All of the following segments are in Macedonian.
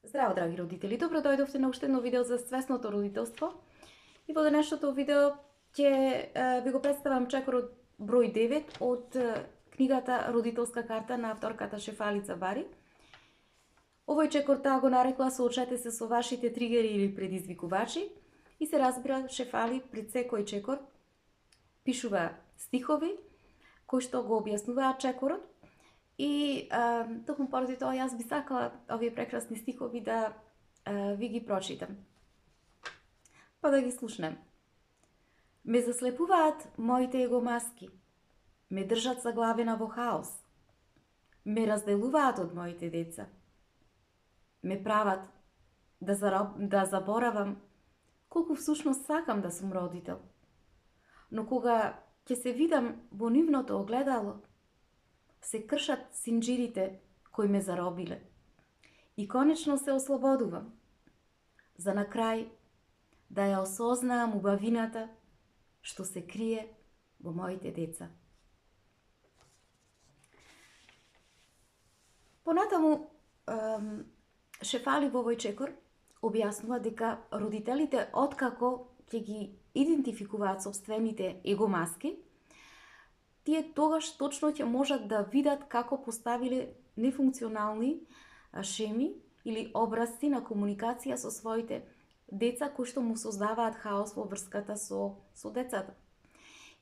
Здраво, драги родители! Добро дојдовте на уште едно видео за свесното родителство. И во денешното видео ќе ви го представам чекорот број 9 од книгата Родителска карта на авторката Шефалица Бари. Овој чекор таа го нарекла "Соочете се со вашите тригери или предизвикувачи" и се разбира Шефали пред секој чекор пишува стихови кои што го објаснуваат чекорот. И токму поради тоа јас би сакала овие прекрасни стихови да ви ги прочитам. Па да ги слушнем. Ме заслепуваат моите егомаски. Ме држат заглавена во хаос. Ме разделуваат од моите деца. Ме прават да заборавам колку всушност сакам да сум родител. Но кога ќе се видам во нивното огледало, се кршат синџирите кои ме заробиле. И конечно се ослободувам. За на крај да ја осознаам убавината што се крие во моите деца. Понатаму, Шефали во овој чекор објаснува дека родителите откако ќе ги идентификуваат собствените егомаски, тие тогаш точно ќе можат да видат како поставиле нефункционални шеми или образци на комуникација со своите деца кои што му создаваат хаос во врската со децата.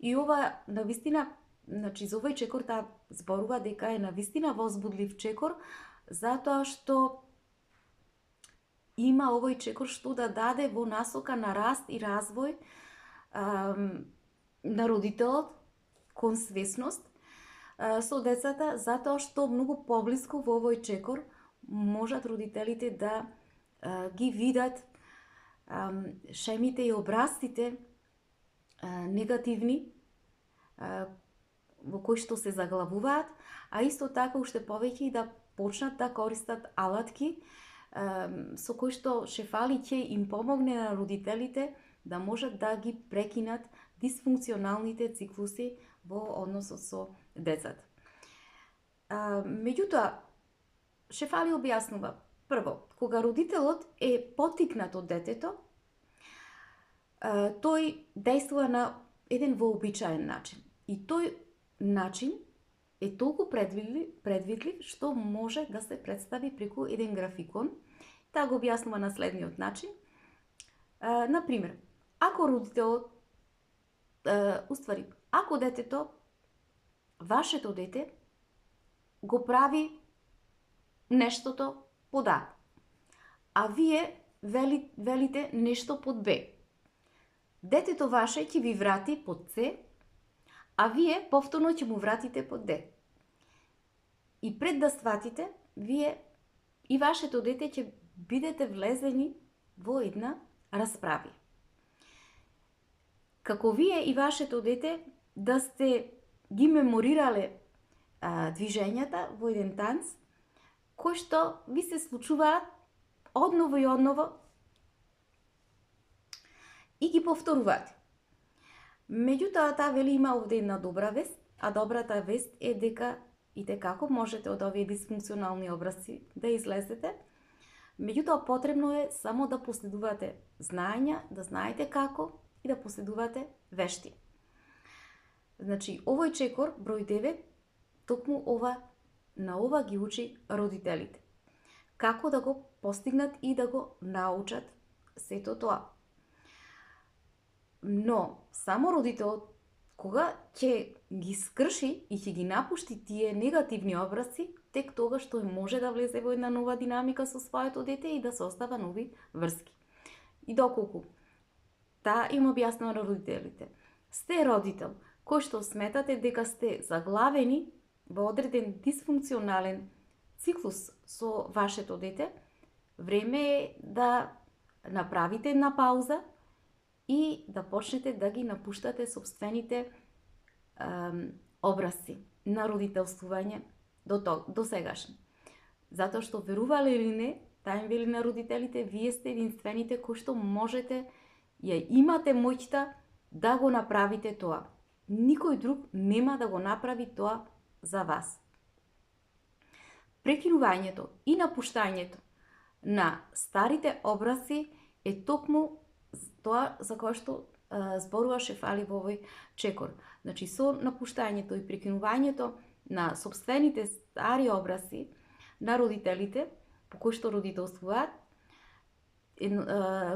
И ова навистина, значи за овој чекор таа зборува дека е навистина возбудлив чекор, затоа што има овој чекор што да даде во насока на раст и развој на родителот кон свесност со децата, затоа што многу поблиску во овој чекор можат родителите да ги видат шемите и образците негативни во кои што се заглавуваат, а исто така уште повеќе и да почнат да користат алатки со кои што Шефали ќе им помогне на родителите да можат да ги прекинат дисфункционалните циклуси во односот со децата. Меѓутоа, Шефали објаснува, прво, кога родителот е поттикнат од детето, тој дејствува на еден вообичаен начин. И тој начин е толку предвидлив што може да се представи преку еден графикон. Таа го објаснува на следниот начин. Например, ако родителот ако детето, вашето дете, го прави нештото под А, а вие велите нешто под Б. Детето ваше ќе ви врати под С, а вие повторно ќе му вратите под Д. И пред да сватите, вие и вашето дете ќе бидете влезени во една расправа. Како вие и вашето дете да сте ги меморирале движењата во еден танц, кои што ви се случуваат одново и одново и ги повторувате. Меѓутоа, таа вели има овде една добра вест, а добрата вест е дека и како можете од овие дисфункционални образци да излезете. Меѓутоа, потребно е само да последувате знаења, да знаете како и да последувате вешти. Значи, овој чекор, број 9, токму на ова ги учи родителите. Како да го постигнат и да го научат сето тоа. Но, само родителот, кога ќе ги скрши и ќе ги напушти тие негативни образци, тек тогаш тој може да влезе во една нова динамика со своето дете и да состава нови врски. И доколку таа им објаснува на родителите, сте родител кој што сметате дека сте заглавени во одреден дисфункционален циклус со вашето дете, време е да направите една пауза и да почнете да ги напуштате собствените образци на родителствување до сегашни. Затоа што, верувале или не, таа им вели на родителите, вие сте единствените кои што можете, ја имате моќта да го направите тоа. Никој друг нема да го направи тоа за вас. Прекинувањето и напуштањето на старите образи е токму тоа за кое што зборуваше Фали во овој чекор. Значи, со напуштањето и прекинувањето на собствените стари образи на родителите, по кои што родителствуваат,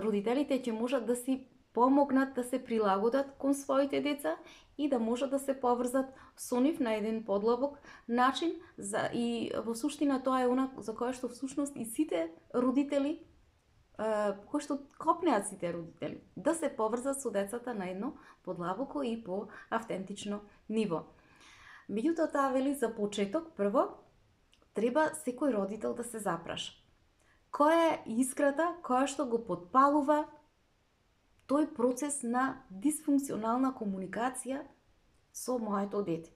родителите ќе можат да си помогнат да се прилагодат кон своите деца и да можат да се поврзат со нив на еден подлабок начин, и во суштина тоа е она за кое што всушност и сите родители, кои што копнеат сите родители, да се поврзат со децата на едно подлабоко и по автентично ниво. Меѓутоа, таа вели за почеток, прво, треба секој родител да се запраша. Која е искрата која што го потпалува тој процес на дисфункционална комуникација со моето дете?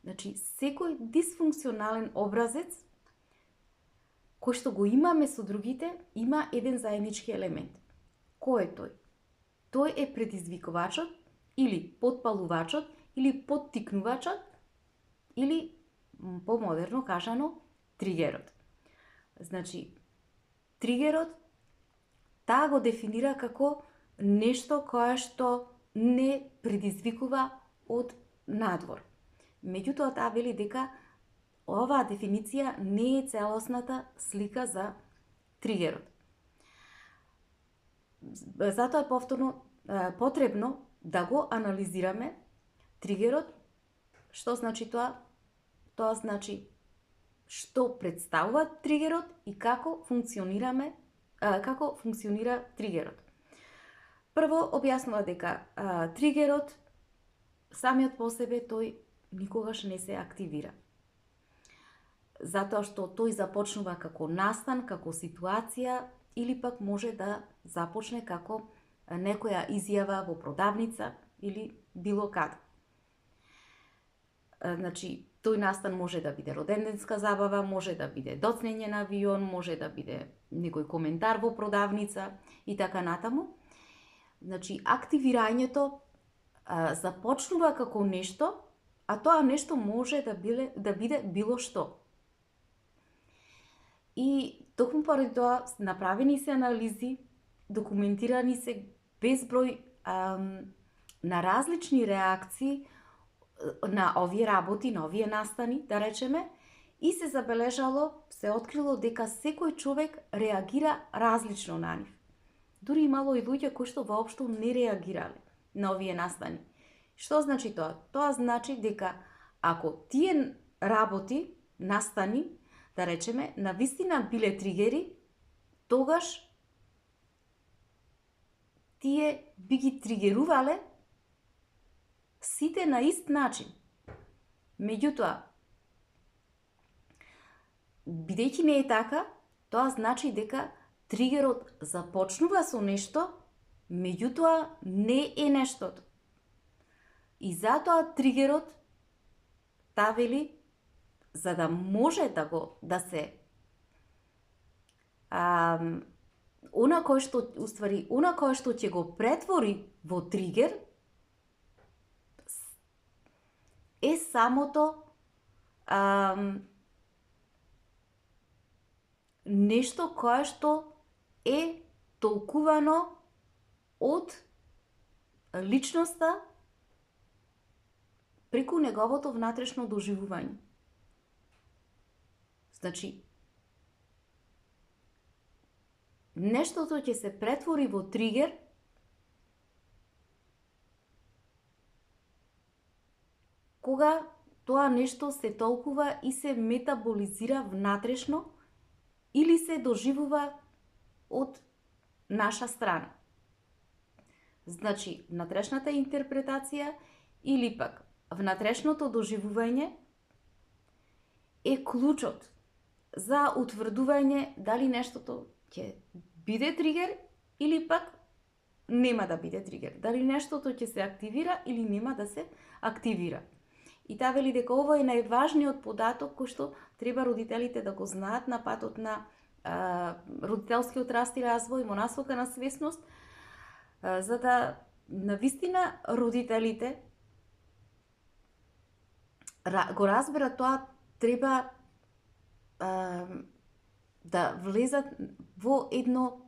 Значи, секој дисфункционален образец кој што го имаме со другите, има еден заеднички елемент. Кој е тој? Тој е предизвикувачот, или потпалувачот, или поттикнувачот, или, помодерно кажано, тригерот. Значи, тригерот, таа го дефинира како нешто кое што не предизвикува од надвор. Меѓутоа, таа вели дека оваа дефиниција не е целосната слика за тригерот. Затоа е повторно потребно да го анализираме тригерот. Што значи тоа? Тоа значи што представува тригерот и како функционира тригерот. Прво објаснува дека тригерот самиот по себе тој никогаш не се активира. Затоа што тој започнува како настан, како ситуација, или пак може да започне како некоја изјава во продавница или било каде. Значи, тој настан може да биде роденденска забава, може да биде доцнење на авион, може да биде некој коментар во продавница и така натаму. Значи, активирањето започнува како нешто, а тоа нешто може да биде било што. И токму поради тоа направени се анализи, документирани се безброј на различни реакции на овие работи, на овие настани, да речеме, и се забележало, се открило дека секој човек реагира различно на нив. Дури имало и луѓе кои што воопшто не реагирале на овие настани. Што значи тоа? Тоа значи дека ако тие работи, настани, да речеме, на вистина биле тригери, тогаш тие би ги тригерувале сите на ист начин. Меѓутоа, бидејќи не е така, тоа значи дека тригерот започнува со нешто, меѓутоа не е нештото. И затоа тригерот, таа вели, за да може да се она кое што ќе го претвори во тригер е самото нешто кое што е толкувано од личноста преку неговото внатрешно доживување. Значи, нештото ќе се претвори во тригер кога тоа нешто се толкува и се метаболизира внатрешно или се доживува од наша страна. Значи, внатрешната интерпретација или пак внатрешното доживување е клучот за утврдување дали нештото ќе биде тригер или пак нема да биде тригер. Дали нештото ќе се активира или нема да се активира. И таа вели дека ово е најважниот податок кој што треба родителите да го знаат на патот на родителскиот раст и развој, во насока на свесност, за да навистина родителите го разберат тоа. Треба да влезат во едно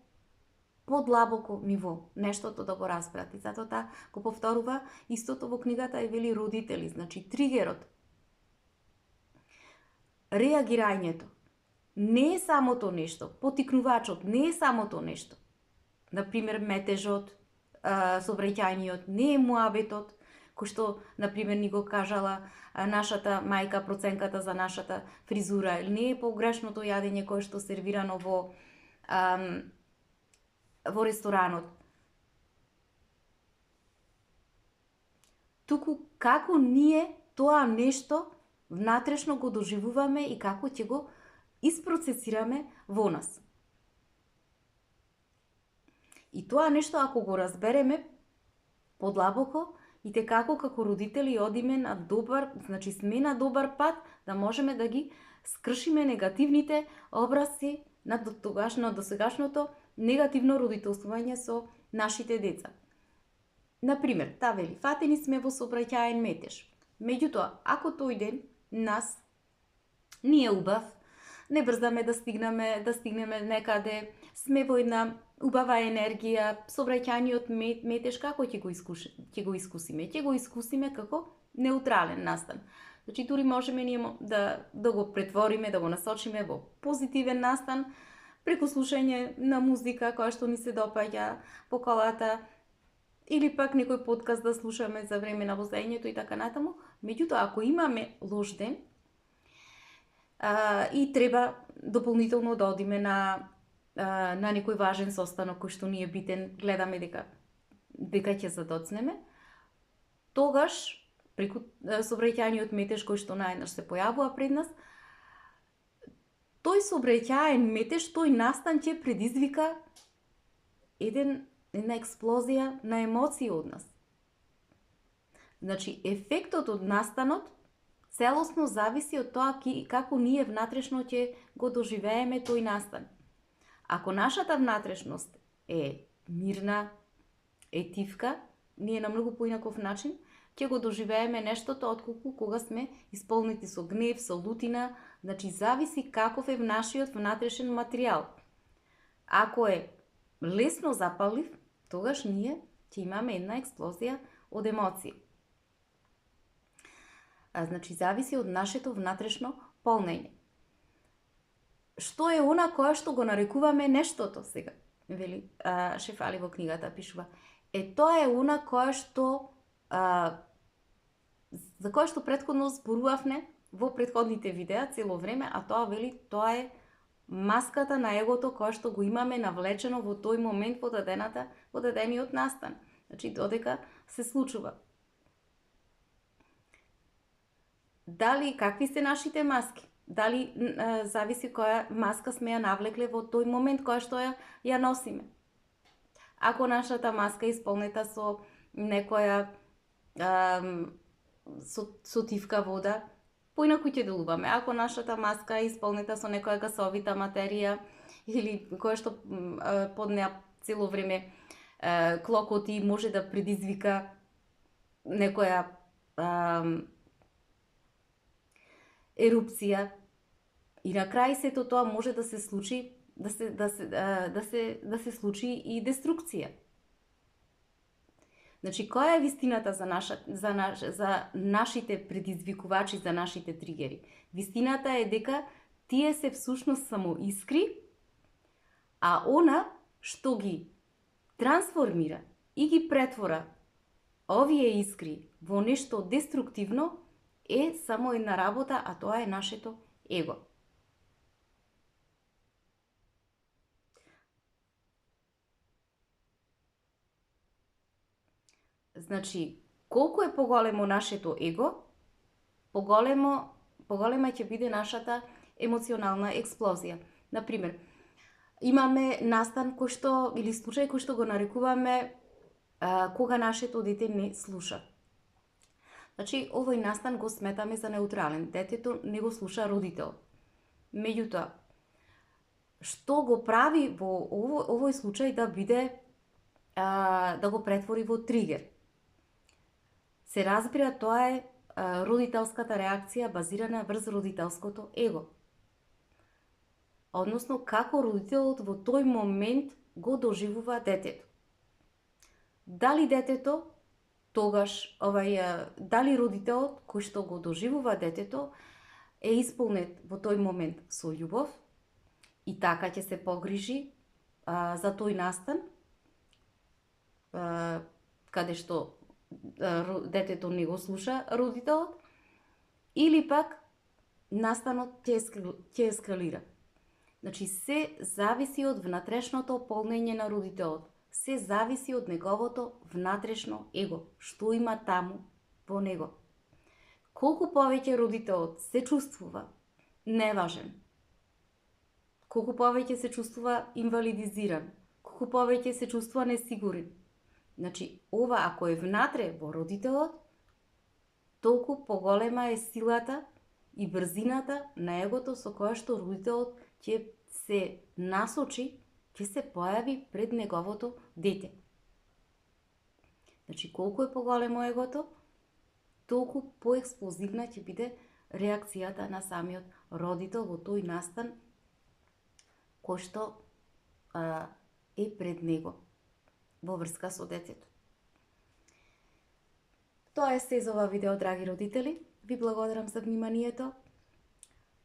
подлабоко ниво, нештото да го разберат. И затоа таа го повторува истото во книгата и вели родители, значи тригерот, реагирањето, не е самото нешто, потикнувачот не е самото нешто. Например, метежот, сообраќајниот, не е муабетот, кој што, например, ни го кажала нашата мајка, проценката за нашата фризура, или не е погрешното јадење кое што сервирано во ресторанот. Туку како ние тоа нешто внатрешно го доживуваме и како ќе го isprocesirаме во нас. И тоа нешто ако го разбереме подлабоко, и те како родители одиме на добар, значи сме на добар пат да можеме да ги скршиме негативните образци на досегашното негативно родителствување со нашите деца. Например, таа вели, фатени сме во сообраќаен метеж. Меѓутоа, ако тој ден нас ни е убав, не брзаме да стигнеме некаде, сме во една убава енергија, сообраќајниот метеж како ќе го искусиме? Ќе го искусиме како неутрален настан. Значи, дури можеме ние да го претвориме, да го насочиме во позитивен настан, преку слушање на музика која што ни се допаѓа по колата, или пак некој подкаст да слушаме за време на возењето и така натаму. Меѓутоа, ако имаме лош ден и треба дополнително да одиме на некој важен состанок кој што ни е битен, гледаме дека ќе задоцнеме, тогаш преку сообраќајниот метеж кој што најнаш се појавува пред нас, тој сообраќаен метеж, тој настан ќе предизвика една експлозија на емоции од нас. Значи, ефектот од настанот целосно зависи од тоа како ние внатрешно ќе го доживееме тој настан. Ако нашата внатрешност е мирна, е тивка, ние на многу поинаков начин ќе го доживееме нештото отколку кога сме исполнети со гнев, со лутина, значи зависи каков е нашиот внатрешен материјал. Ако е лесно запалив, тогаш ние ќе имаме една експлозија од емоции. Значи, зависи од нашето внатрешно полнење. Што е она кое што го нарекуваме нештото сега? Вели Шеф Али во книгата пишува. Тоа е она кое што за кое што претходно зборувавме во претходните видеа цело време, а тоа вели тоа е маската на егото кое што го имаме навлечено во тој момент во дадениот настан. Значи, додека се случува. Дали какви се нашите маски? Дали зависи која маска сме ја навлекле во тој момент која што ја носиме. Ако нашата маска е исполнета со некоја со тивка вода, поинаку ќе делуваме. Ако нашата маска е исполнета со некоја гасовита материја или која што под неа цело време клокоти, може да предизвика некоја ерупција, и на крај сето тоа може да се случи да се случи и деструкција. Значи, која е вистината за нашите предизвикувачи, за нашите тригери? Вистината е дека тие се всушност само искри, а она што ги трансформира и ги претвора овие искри во нешто деструктивно е само една работа, а тоа е нашето его. Значи, колку е поголемо нашето его, поголема ќе биде нашата емоционална експлозија. Например, имаме настан кој што, или случај кој што го нарекуваме кога нашето дете не слуша. Значи, овој настан го сметаме за неутрален. Детето не го слуша родител. Меѓутоа, што го прави во овој случај да биде, да го претвори во тригер? Се разбира, тоа е родителската реакција базирана врз родителското его. односно како родителот во тој момент го доживува детето. Дали детето тогаш, дали родителот кој што го доживува детето е исполнет во тој момент со љубов и така ќе се погрижи за тој настан, каде што детето не го слуша родителот, или пак настанот ќе ескалира. Значи, се зависи од внатрешното полнење на родителот. Се зависи од неговото внатрешно его, што има таму во него. Колку повеќе родителот се чувствува неважен, колку повеќе се чувствува инвалидизиран, колку повеќе се чувствува несигурен. Значи, ова ако е внатре во родителот, толку поголема е силата и брзината на егото со која што родителот ќе се насочи, ќе се појави пред неговото дете. Значи, колку е поголемо егото, толку поексплозивна ќе биде реакцијата на самиот родител во тој настан кој што е пред него во врска со детето. Тоа е се за ова видео, драги родители. Ви благодарам за вниманието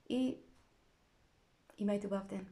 и имајте убав ден.